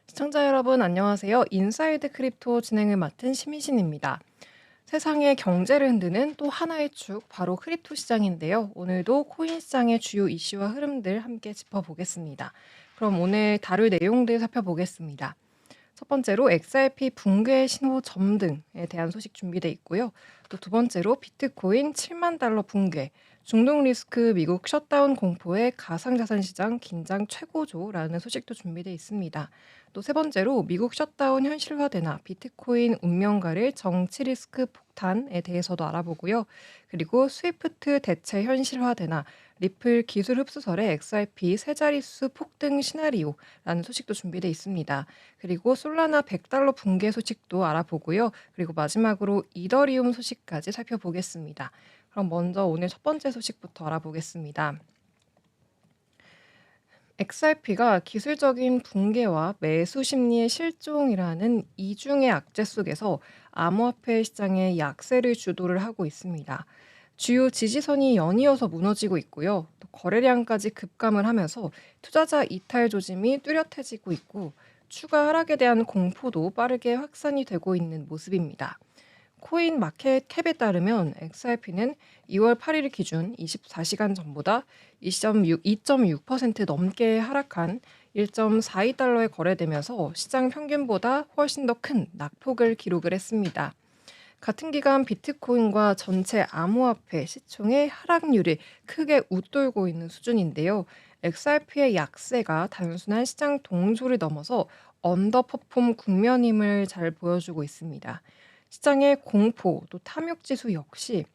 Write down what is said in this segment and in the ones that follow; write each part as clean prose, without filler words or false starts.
시청자 여러분 안녕하세요. 인사이드 크립토 진행을 맡은 심희진입니다. 세상의 경제를 흔드는 또 하나의 축 바로 크립토 시장인데요. 오늘도 코인 시장의 주요 이슈와 흐름들 함께 짚어보겠습니다. 그럼 오늘 다룰 내용들 살펴보겠습니다. 첫 번째로 XRP 붕괴 신호 점등에 대한 소식 준비돼 있고요. 또 두 번째로 비트코인 7만 달러 붕괴, 중동 리스크 미국 셧다운 공포에 가상자산 시장 긴장 최고조라는 소식도 준비돼 있습니다. 또 세 번째로 미국 셧다운 현실화되나 비트코인 운명가를 정치 리스크 폭탄에 대해서도 알아보고요. 그리고 스위프트 대체 현실화되나 리플 기술 흡수설의 XRP 세 자릿수 폭등 시나리오라는 소식도 준비돼 있습니다. 그리고 솔라나 100달러 붕괴 소식도 알아보고요. 그리고 마지막으로 이더리움 소식까지 살펴보겠습니다. 그럼 먼저 오늘 첫 번째 소식부터 알아보겠습니다. XRP가 기술적인 붕괴와 매수 심리의 실종이라는 이중의 악재 속에서 암호화폐 시장의 약세를 주도를 하고 있습니다. 주요 지지선이 연이어서 무너지고 있고요. 또 거래량까지 급감을 하면서 투자자 이탈 조짐이 뚜렷해지고 있고 추가 하락에 대한 공포도 빠르게 확산이 되고 있는 모습입니다. 코인 마켓 캡에 따르면 XRP는 2월 8일 기준 24시간 전보다 2.6% 넘게 하락한 1.42달러에 거래되면서 시장 평균보다 훨씬 더 큰 낙폭을 기록을 했습니다. 같은 기간 비트코인과 전체 암호화폐 시총의 하락률이 크게 웃돌고 있는 수준인데요. XRP의 약세가 단순한 시장 동조를 넘어서 언더퍼폼 국면임을 잘 보여주고 있습니다. 시장의 공포 또 탐욕 지수 역시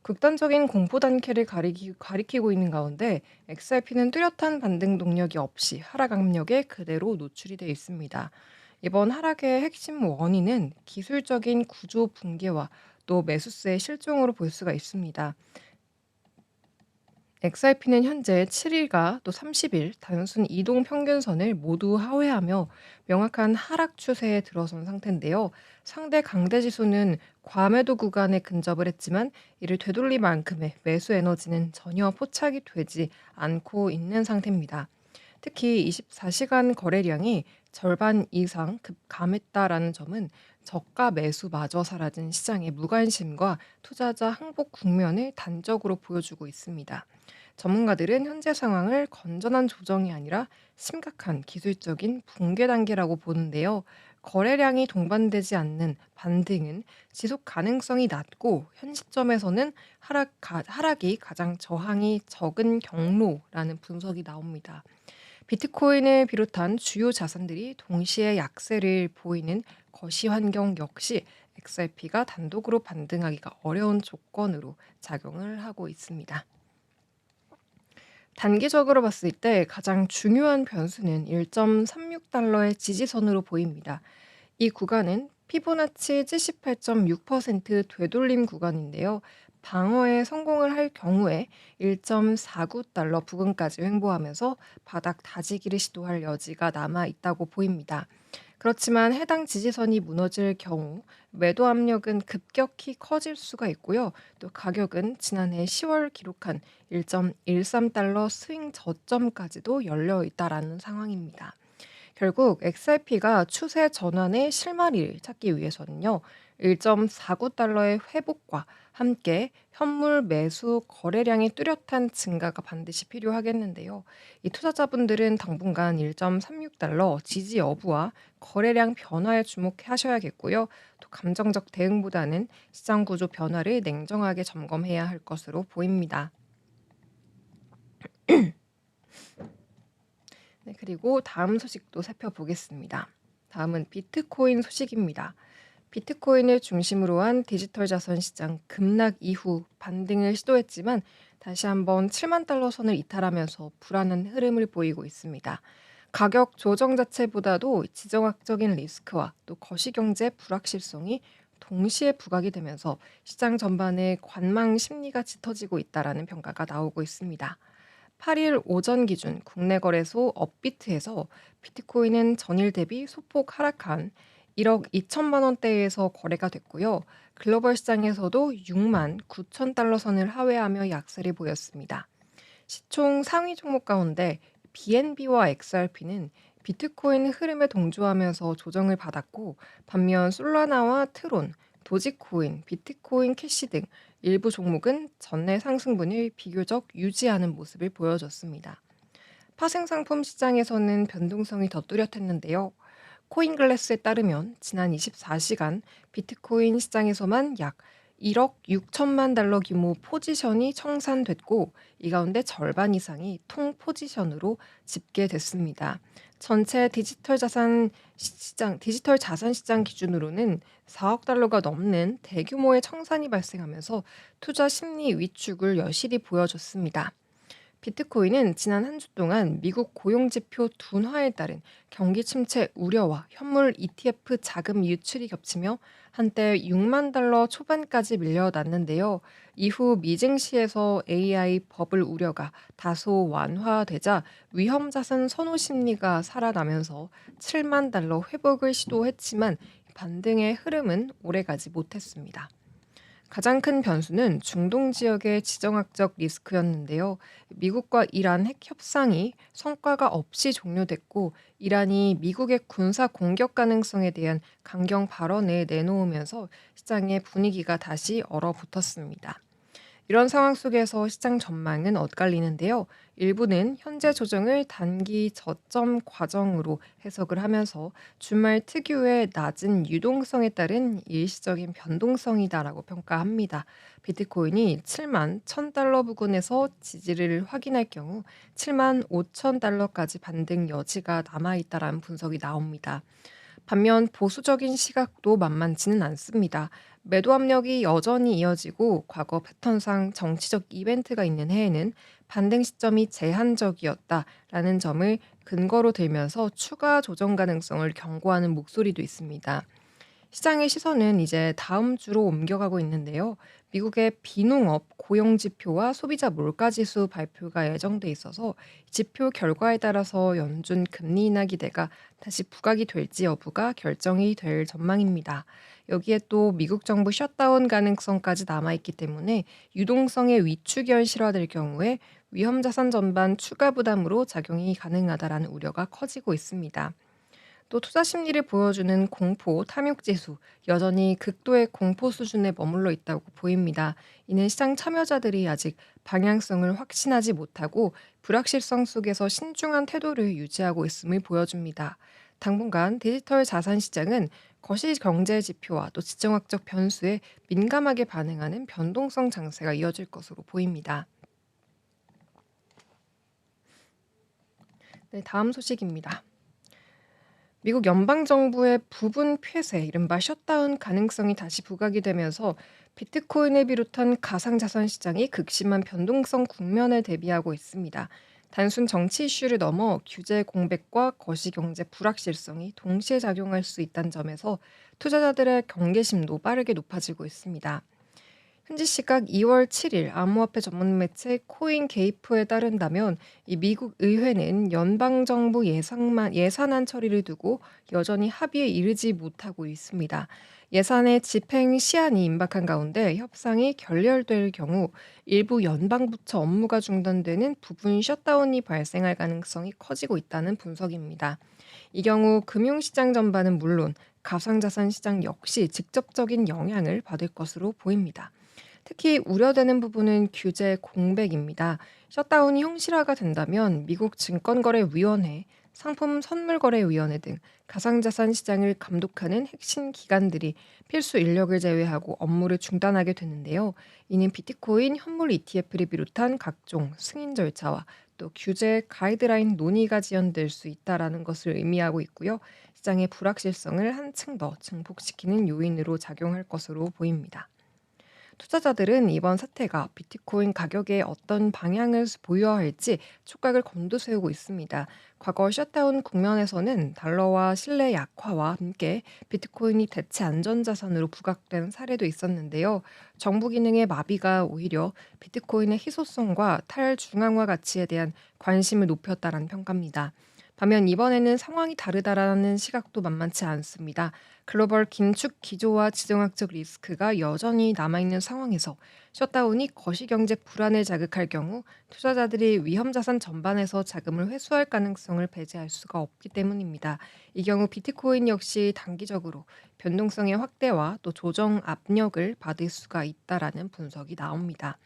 극단적인 공포 단계를 가리키고 있는 가운데 XRP는 뚜렷한 반등 동력이 없이 하락 압력에 그대로 노출이 되어 있습니다. 이번 하락의 핵심 원인은 기술적인 구조 붕괴와 또 매수세의 실종으로 볼 수가 있습니다. XRP는 현재 7일과 또 30일 단순 이동 평균선을 모두 하회하며 명확한 하락 추세에 들어선 상태인데요. 상대 강대 지수는 과매도 구간에 근접을 했지만 이를 되돌릴 만큼의 매수 에너지는 전혀 포착이 되지 않고 있는 상태입니다. 특히 24시간 거래량이 절반 이상 급감했다라는 점은 저가 매수마저 사라진 시장의 무관심과 투자자 항복 국면을 단적으로 보여주고 있습니다. 전문가들은 현재 상황을 건전한 조정이 아니라 심각한 기술적인 붕괴 단계라고 보는데요. 거래량이 동반되지 않는 반등은 지속 가능성이 낮고 현 시점에서는 하락이 가장 저항이 적은 경로라는 분석이 나옵니다. 비트코인을 비롯한 주요 자산들이 동시에 약세를 보이는 거시 환경 역시 XRP가 단독으로 반등하기가 어려운 조건으로 작용을 하고 있습니다. 단기적으로 봤을 때 가장 중요한 변수는 1.36달러의 지지선으로 보입니다. 이 구간은 피보나치 78.6% 되돌림 구간인데요. 방어에 성공을 할 경우에 1.49달러 부근까지 횡보하면서 바닥 다지기를 시도할 여지가 남아 있다고 보입니다. 그렇지만 해당 지지선이 무너질 경우 매도 압력은 급격히 커질 수가 있고요. 또 가격은 지난해 10월 기록한 1.13달러 스윙 저점까지도 열려 있다라는 상황입니다. 결국 XRP가 추세 전환의 실마리를 찾기 위해서는요. 1.49달러의 회복과 함께 현물 매수 거래량의 뚜렷한 증가가 반드시 필요하겠는데요. 이 투자자분들은 당분간 1.36달러 지지 여부와 거래량 변화에 주목하셔야겠고요. 또 감정적 대응보다는 시장 구조 변화를 냉정하게 점검해야 할 것으로 보입니다. 네, 그리고 다음 소식도 살펴보겠습니다. 다음은 비트코인 소식입니다. 비트코인을 중심으로 한 디지털 자산 시장 급락 이후 반등을 시도했지만 다시 한번 7만 달러 선을 이탈하면서 불안한 흐름을 보이고 있습니다. 가격 조정 자체보다도 지정학적인 리스크와 또 거시경제 불확실성이 동시에 부각이 되면서 시장 전반에 관망 심리가 짙어지고 있다라는 평가가 나오고 있습니다. 8일 오전 기준 국내 거래소 업비트에서 비트코인은 전일 대비 소폭 하락한 1억 2천만 원대에서 거래가 됐고요. 글로벌 시장에서도 6만 9천 달러 선을 하회하며 약세를 보였습니다. 시총 상위 종목 가운데 BNB와 XRP는 비트코인 흐름에 동조하면서 조정을 받았고, 반면 솔라나와 트론, 도지코인, 비트코인 캐시 등 일부 종목은 전날 상승분을 비교적 유지하는 모습을 보여줬습니다. 파생상품 시장에서는 변동성이 더 뚜렷했는데요. 코인글래스에 따르면 지난 24시간 비트코인 시장에서만 약 1억 6천만 달러 규모 포지션이 청산됐고, 이 가운데 절반 이상이 통 포지션으로 집계됐습니다. 전체 디지털 자산 시장 기준으로는 4억 달러가 넘는 대규모의 청산이 발생하면서 투자 심리 위축을 여실히 보여줬습니다. 비트코인은 지난 한 주 동안 미국 고용지표 둔화에 따른 경기 침체 우려와 현물 ETF 자금 유출이 겹치며 한때 6만 달러 초반까지 밀려났는데요. 이후 미증시에서 AI 버블 우려가 다소 완화되자 위험 자산 선호 심리가 살아나면서 7만 달러 회복을 시도했지만 반등의 흐름은 오래가지 못했습니다. 가장 큰 변수는 중동 지역의 지정학적 리스크였는데요. 미국과 이란 핵 협상이 성과가 없이 종료됐고, 이란이 미국의 군사 공격 가능성에 대한 강경 발언을 내놓으면서 시장의 분위기가 다시 얼어붙었습니다. 이런 상황 속에서 시장 전망은 엇갈리는데요. 일부는 현재 조정을 단기 저점 과정으로 해석을 하면서 주말 특유의 낮은 유동성에 따른 일시적인 변동성이다라고 평가합니다. 비트코인이 7만 1,000달러 부근에서 지지를 확인할 경우 7만 5천 달러까지 반등 여지가 남아있다라는 분석이 나옵니다. 반면 보수적인 시각도 만만치는 않습니다. 매도 압력이 여전히 이어지고 과거 패턴상 정치적 이벤트가 있는 해에는 반등 시점이 제한적이었다라는 점을 근거로 들면서 추가 조정 가능성을 경고하는 목소리도 있습니다. 시장의 시선은 이제 다음 주로 옮겨가고 있는데요. 미국의 비농업 고용 지표와 소비자 물가 지수 발표가 예정돼 있어서 지표 결과에 따라서 연준 금리 인하 기대가 다시 부각이 될지 여부가 결정이 될 전망입니다. 여기에 또 미국 정부 셧다운 가능성까지 남아있기 때문에 유동성의 위축이 현실화될 경우에 위험 자산 전반 추가 부담으로 작용이 가능하다라는 우려가 커지고 있습니다. 또 투자 심리를 보여주는 공포 탐욕 지수 여전히 극도의 공포 수준에 머물러 있다고 보입니다. 이는 시장 참여자들이 아직 방향성을 확신하지 못하고 불확실성 속에서 신중한 태도를 유지하고 있음을 보여줍니다. 당분간 디지털 자산 시장은 거시 경제 지표와 또 지정학적 변수에 민감하게 반응하는 변동성 장세가 이어질 것으로 보입니다. 네, 다음 소식입니다. 미국 연방정부의 부분 폐쇄, 이른바 셧다운 가능성이 다시 부각이 되면서 비트코인을 비롯한 가상자산 시장이 극심한 변동성 국면에 대비하고 있습니다. 단순 정치 이슈를 넘어 규제 공백과 거시경제 불확실성이 동시에 작용할 수 있다는 점에서 투자자들의 경계심도 빠르게 높아지고 있습니다. 현지 시각 2월 7일 암호화폐 전문 매체 코인 게이프에 따른다면 이 미국 의회는 연방 정부 예산안 처리를 두고 여전히 합의에 이르지 못하고 있습니다. 예산의 집행 시한이 임박한 가운데 협상이 결렬될 경우 일부 연방 부처 업무가 중단되는 부분 셧다운이 발생할 가능성이 커지고 있다는 분석입니다. 이 경우 금융시장 전반은 물론 가상자산 시장 역시 직접적인 영향을 받을 것으로 보입니다. 특히 우려되는 부분은 규제 공백입니다. 셧다운이 형식화가 된다면 미국 증권거래위원회, 상품선물거래위원회 등 가상자산 시장을 감독하는 핵심 기관들이 필수 인력을 제외하고 업무를 중단하게 되는데요. 이는 비트코인 현물 ETF를 비롯한 각종 승인 절차와 또 규제 가이드라인 논의가 지연될 수 있다라는 것을 의미하고 있고요. 시장의 불확실성을 한층 더 증폭시키는 요인으로 작용할 것으로 보입니다. 투자자들은 이번 사태가 비트코인 가격에 어떤 방향을 보여야 할지 촉각을 곤두세우고 있습니다. 과거 셧다운 국면에서는 달러와 신뢰 약화와 함께 비트코인이 대체 안전자산으로 부각된 사례도 있었는데요. 정부 기능의 마비가 오히려 비트코인의 희소성과 탈중앙화 가치에 대한 관심을 높였다는 평가입니다. 반면 이번에는 상황이 다르다라는 시각도 만만치 않습니다. 글로벌 긴축 기조와 지정학적 리스크가 여전히 남아있는 상황에서 셧다운이 거시경제 불안을 자극할 경우 투자자들이 위험 자산 전반에서 자금을 회수할 가능성을 배제할 수가 없기 때문입니다. 이 경우 비트코인 역시 단기적으로 변동성의 확대와 또 조정 압력을 받을 수가 있다라는 분석이 나옵니다.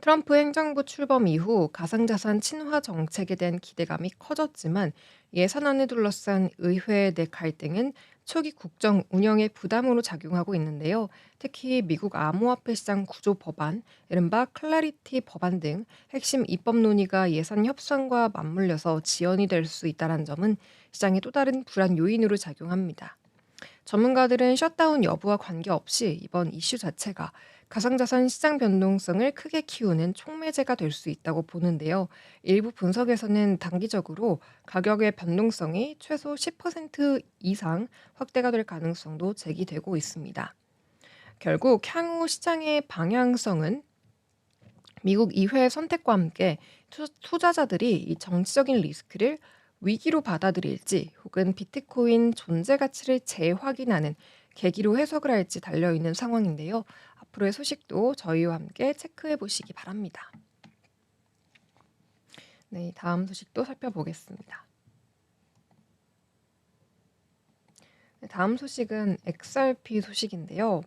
트럼프 행정부 출범 이후 가상자산 친화 정책에 대한 기대감이 커졌지만 예산안을 둘러싼 의회 내 갈등은 초기 국정 운영에 부담으로 작용하고 있는데요. 특히 미국 암호화폐 시장 구조 법안, 이른바 클래리티 법안 등 핵심 입법 논의가 예산 협상과 맞물려서 지연이 될 수 있다는 점은 시장의 또 다른 불안 요인으로 작용합니다. 전문가들은 셧다운 여부와 관계없이 이번 이슈 자체가 가상자산 시장 변동성을 크게 키우는 촉매제가 될 수 있다고 보는데요. 일부 분석에서는 단기적으로 가격의 변동성이 최소 10% 이상 확대가 될 가능성도 제기되고 있습니다. 결국 향후 시장의 방향성은 미국 의회 선택과 함께 투자자들이 이 정치적인 리스크를 위기로 받아들일지 혹은 비트코인 존재 가치를 재확인하는 계기로 해석을 할지 달려있는 상황인데요. 앞으로의 소식도 저희와 함께 체크해 보시기 바랍니다. 네, 다음 소식도 살펴보겠습니다. 네, 다음 소식은 XRP 소식인데요.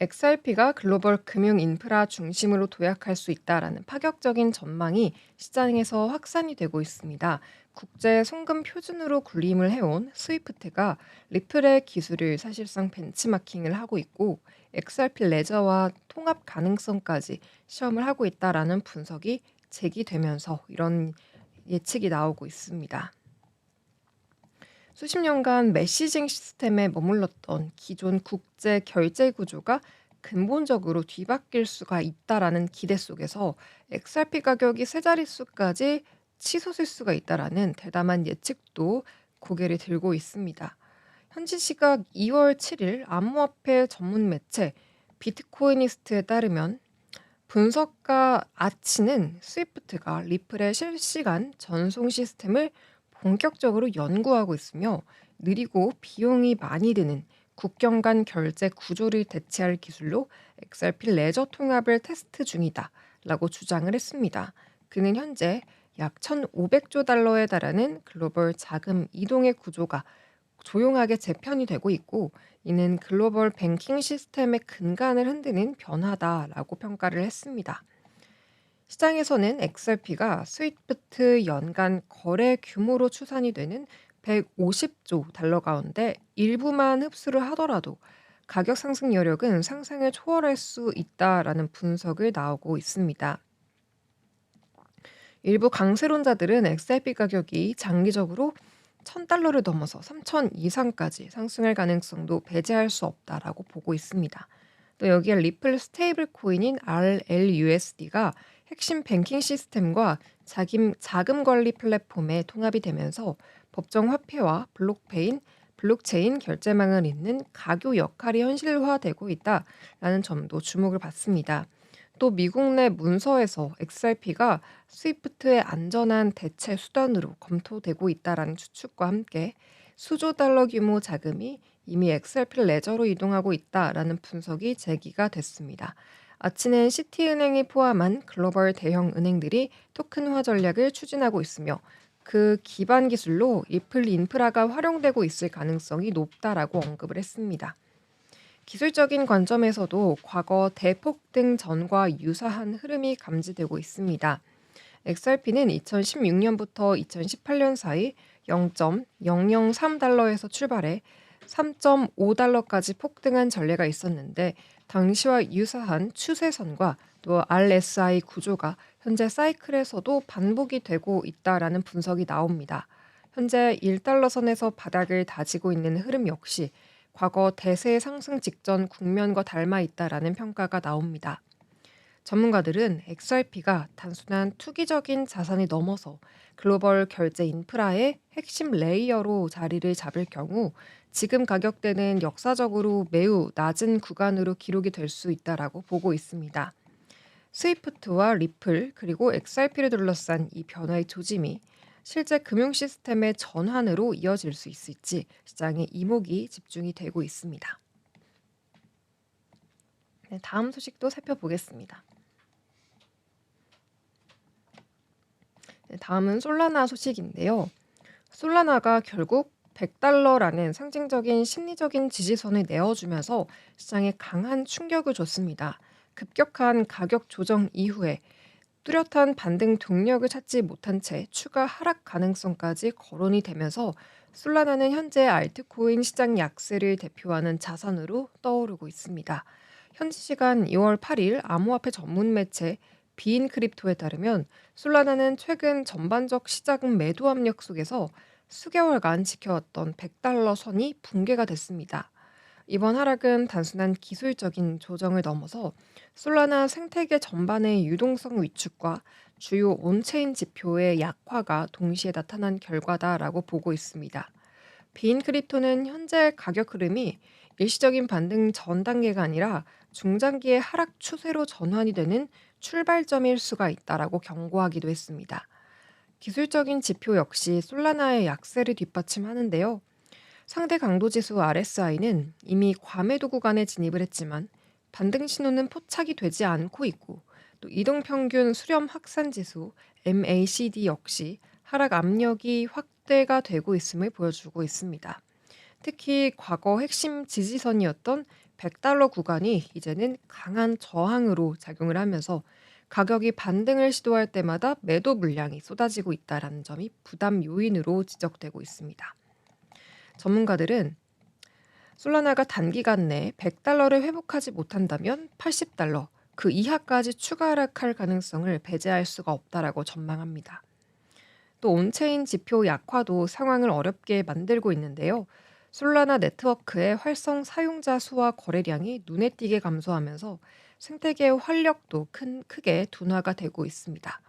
XRP가 글로벌 금융 인프라 중심으로 도약할 수 있다라는 파격적인 전망이 시장에서 확산이 되고 있습니다. 국제 송금 표준으로 군림을 해온 스위프트가 리플의 기술을 사실상 벤치마킹을 하고 있고 XRP 레저와 통합 가능성까지 시험을 하고 있다라는 분석이 제기되면서 이런 예측이 나오고 있습니다. 수십 년간 메시징 시스템에 머물렀던 기존 국제 결제 구조가 근본적으로 뒤바뀔 수가 있다라는 기대 속에서 XRP 가격이 세 자릿수까지 치솟을 수가 있다라는 대담한 예측도 고개를 들고 있습니다. 현지 시각 2월 7일 암호화폐 전문 매체 비트코이니스트에 따르면 분석가 아치는 스위프트가 리플의 실시간 전송 시스템을 본격적으로 연구하고 있으며 느리고 비용이 많이 드는 국경 간 결제 구조를 대체할 기술로 XRP 레저 통합을 테스트 중이다 라고 주장을 했습니다. 그는 현재 약 1,500조 달러에 달하는 글로벌 자금 이동의 구조가 조용하게 재편이 되고 있고 이는 글로벌 뱅킹 시스템의 근간을 흔드는 변화다라고 평가를 했습니다. 시장에서는 XRP가 스위프트 연간 거래 규모로 추산이 되는 150조 달러 가운데 일부만 흡수를 하더라도 가격 상승 여력은 상상을 초월할 수 있다라는 분석을 나오고 있습니다. 일부 강세론자들은 XRP 가격이 장기적으로 1,000달러를 넘어서 3,000 이상까지 상승할 가능성도 배제할 수 없다라고 보고 있습니다. 또 여기에 리플 스테이블 코인인 RLUSD가 핵심 뱅킹 시스템과 자금 관리 플랫폼에 통합이 되면서 법정 화폐와 블록체인 결제망을 잇는 가교 역할이 현실화되고 있다라는 점도 주목을 받습니다. 또 미국 내 문서에서 XRP가 스위프트의 안전한 대체 수단으로 검토되고 있다라는 추측과 함께 수조 달러 규모 자금이 이미 XRP 레저로 이동하고 있다라는 분석이 제기가 됐습니다. 아치는 시티은행이 포함한 글로벌 대형 은행들이 토큰화 전략을 추진하고 있으며 그 기반 기술로 리플 인프라가 활용되고 있을 가능성이 높다라고 언급을 했습니다. 기술적인 관점에서도 과거 대폭등 전과 유사한 흐름이 감지되고 있습니다. XRP는 2016년부터 2018년 사이 0.003달러에서 출발해 3.5달러까지 폭등한 전례가 있었는데 당시와 유사한 추세선과 또 RSI 구조가 현재 사이클에서도 반복이 되고 있다라는 분석이 나옵니다. 현재 1달러 선에서 바닥을 다지고 있는 흐름 역시 과거 대세 상승 직전 국면과 닮아 있다라는 평가가 나옵니다. 전문가들은 XRP가 단순한 투기적인 자산이 넘어서 글로벌 결제 인프라의 핵심 레이어로 자리를 잡을 경우 지금 가격대는 역사적으로 매우 낮은 구간으로 기록이 될 수 있다라고 보고 있습니다. 스위프트와 리플 그리고 XRP를 둘러싼 이 변화의 조짐이 실제 금융 시스템의 전환으로 이어질 수 있을지 시장의 이목이 집중이 되고 있습니다. 네, 다음 소식도 살펴보겠습니다. 네, 다음은 솔라나 소식인데요. 솔라나가 결국 100달러라는 상징적인 심리적인 지지선을 내어주면서 시장에 강한 충격을 줬습니다. 급격한 가격 조정 이후에 뚜렷한 반등 동력을 찾지 못한 채 추가 하락 가능성까지 거론이 되면서 솔라나는 현재 알트코인 시장 약세를 대표하는 자산으로 떠오르고 있습니다. 현지 시간 2월 8일 암호화폐 전문 매체 비인 크립토에 따르면 솔라나는 최근 전반적 시장 매도 압력 속에서 수개월간 지켜왔던 100달러 선이 붕괴가 됐습니다. 이번 하락은 단순한 기술적인 조정을 넘어서 솔라나 생태계 전반의 유동성 위축과 주요 온체인 지표의 약화가 동시에 나타난 결과다라고 보고 있습니다. 빈 크립토는 현재 가격 흐름이 일시적인 반등 전 단계가 아니라 중장기의 하락 추세로 전환이 되는 출발점일 수가 있다라고 경고하기도 했습니다. 기술적인 지표 역시 솔라나의 약세를 뒷받침하는데요. 상대 강도 지수 RSI는 이미 과매도 구간에 진입을 했지만 반등 신호는 포착이 되지 않고 있고 또 이동 평균 수렴 확산 지수 MACD 역시 하락 압력이 확대가 되고 있음을 보여주고 있습니다. 특히 과거 핵심 지지선이었던 100달러 구간이 이제는 강한 저항으로 작용을 하면서 가격이 반등을 시도할 때마다 매도 물량이 쏟아지고 있다는 점이 부담 요인으로 지적되고 있습니다. 전문가들은 솔라나가 단기간 내에 100달러를 회복하지 못한다면 80달러, 그 이하까지 추가 하락할 가능성을 배제할 수가 없다라고 전망합니다. 또 온체인 지표 약화도 상황을 어렵게 만들고 있는데요. 솔라나 네트워크의 활성 사용자 수와 거래량이 눈에 띄게 감소하면서 생태계의 활력도 크게 둔화가 되고 있습니다.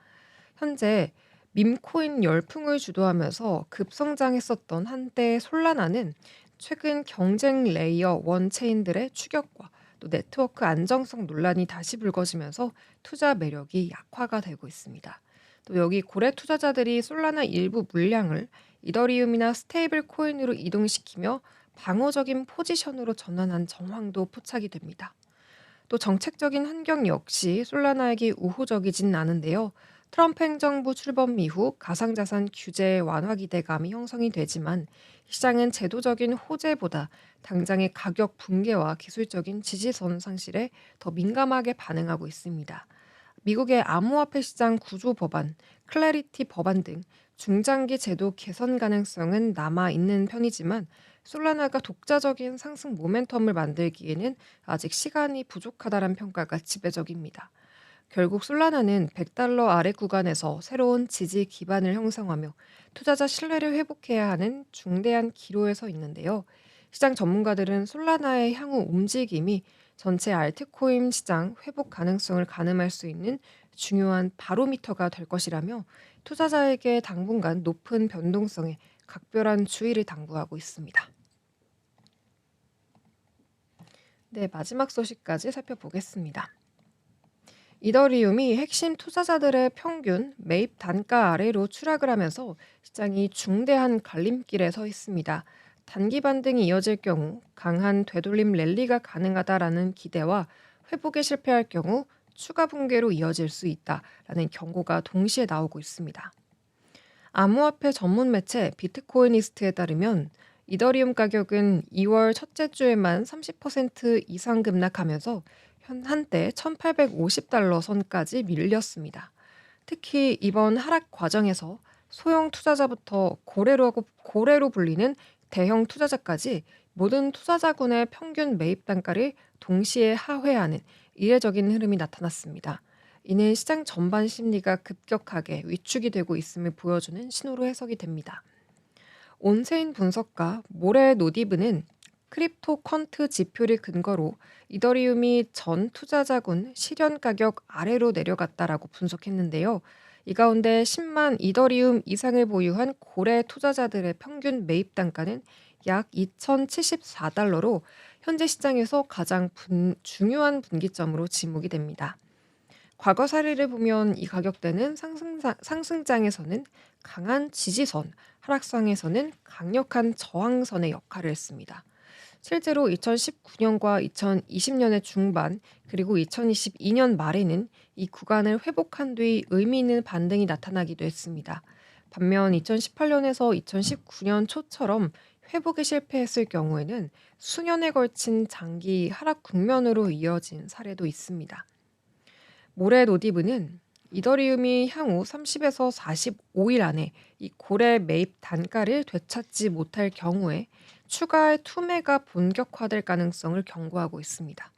현재 밈코인 열풍을 주도하면서 급성장했었던 한때 솔라나는 최근 경쟁 레이어 원체인들의 추격과 또 네트워크 안정성 논란이 다시 불거지면서 투자 매력이 약화가 되고 있습니다. 또 여기 고래 투자자들이 솔라나 일부 물량을 이더리움이나 스테이블 코인으로 이동시키며 방어적인 포지션으로 전환한 정황도 포착이 됩니다. 또 정책적인 환경 역시 솔라나에게 우호적이진 않은데요. 트럼프 행정부 출범 이후 가상자산 규제 완화 기대감이 형성이 되지만 시장은 제도적인 호재보다 당장의 가격 붕괴와 기술적인 지지선 상실에 더 민감하게 반응하고 있습니다. 미국의 암호화폐 시장 구조 법안, 클래리티 법안 등 중장기 제도 개선 가능성은 남아 있는 편이지만 솔라나가 독자적인 상승 모멘텀을 만들기에는 아직 시간이 부족하다는 평가가 지배적입니다. 결국 솔라나는 100달러 아래 구간에서 새로운 지지 기반을 형성하며 투자자 신뢰를 회복해야 하는 중대한 기로에 서 있는데요. 시장 전문가들은 솔라나의 향후 움직임이 전체 알트코인 시장 회복 가능성을 가늠할 수 있는 중요한 바로미터가 될 것이라며 투자자에게 당분간 높은 변동성에 각별한 주의를 당부하고 있습니다. 네, 마지막 소식까지 살펴보겠습니다. 이더리움이 핵심 투자자들의 평균 매입 단가 아래로 추락을 하면서 시장이 중대한 갈림길에 서 있습니다. 단기 반등이 이어질 경우 강한 되돌림 랠리가 가능하다라는 기대와 회복에 실패할 경우 추가 붕괴로 이어질 수 있다라는 경고가 동시에 나오고 있습니다. 암호화폐 전문 매체 비트코이니스트에 따르면 이더리움 가격은 2월 첫째 주에만 30% 이상 급락하면서 한때 1,850달러 선까지 밀렸습니다. 특히 이번 하락 과정에서 소형 투자자부터 고래로 불리는 대형 투자자까지 모든 투자자군의 평균 매입 단가를 동시에 하회하는 이례적인 흐름이 나타났습니다. 이는 시장 전반 심리가 급격하게 위축이 되고 있음을 보여주는 신호로 해석이 됩니다. 온체인 분석가 모레 노디브는 크립토 퀀트 지표를 근거로 이더리움이 전 투자자군 실현 가격 아래로 내려갔다라고 분석했는데요. 이 가운데 10만 이더리움 이상을 보유한 고래 투자자들의 평균 매입 단가는 약 2,074달러로 현재 시장에서 가장 중요한 분기점으로 지목이 됩니다. 과거 사례를 보면 이 가격대는 상승장에서는 강한 지지선, 하락장에서는 강력한 저항선의 역할을 했습니다. 실제로 2019년과 2020년의 중반, 그리고 2022년 말에는 이 구간을 회복한 뒤 의미 있는 반등이 나타나기도 했습니다. 반면 2018년에서 2019년 초처럼 회복에 실패했을 경우에는 수년에 걸친 장기 하락 국면으로 이어진 사례도 있습니다. 모래 노디브는 이더리움이 향후 30에서 45일 안에 이 고래 매입 단가를 되찾지 못할 경우에 추가의 투매가 본격화될 가능성을 경고하고 있습니다.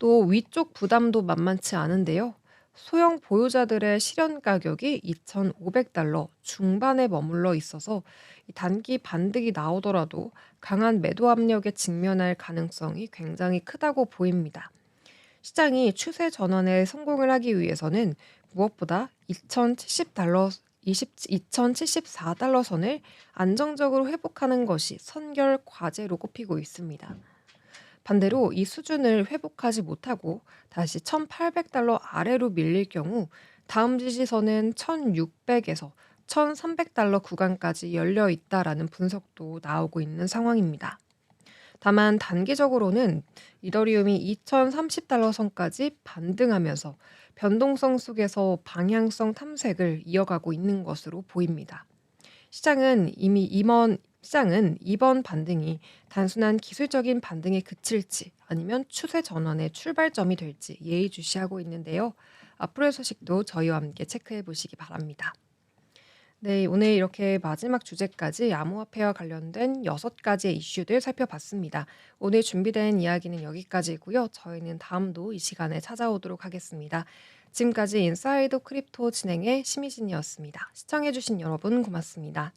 또 위쪽 부담도 만만치 않은데요. 소형 보유자들의 실현 가격이 2,500달러 중반에 머물러 있어서 이 단기 반등이 나오더라도 강한 매도 압력에 직면할 가능성이 굉장히 크다고 보입니다. 시장이 추세 전환에 성공을 하기 위해서는 무엇보다 2,070달러, 2,074달러 선을 안정적으로 회복하는 것이 선결 과제로 꼽히고 있습니다. 반대로 이 수준을 회복하지 못하고 다시 1,800달러 아래로 밀릴 경우 다음 지지선은 1,600에서 1,300달러 구간까지 열려 있다라는 분석도 나오고 있는 상황입니다. 다만 단기적으로는 이더리움이 2,030달러 선까지 반등하면서 변동성 속에서 방향성 탐색을 이어가고 있는 것으로 보입니다. 시장은 이번 반등이 단순한 기술적인 반등에 그칠지 아니면 추세 전환의 출발점이 될지 예의주시하고 있는데요. 앞으로의 소식도 저희와 함께 체크해 보시기 바랍니다. 네, 오늘 이렇게 마지막 주제까지 암호화폐와 관련된 6가지의 이슈들 살펴봤습니다. 오늘 준비된 이야기는 여기까지고요. 저희는 다음도 이 시간에 찾아오도록 하겠습니다. 지금까지 인사이드 크립토 진행의 심희진이었습니다. 시청해주신 여러분 고맙습니다.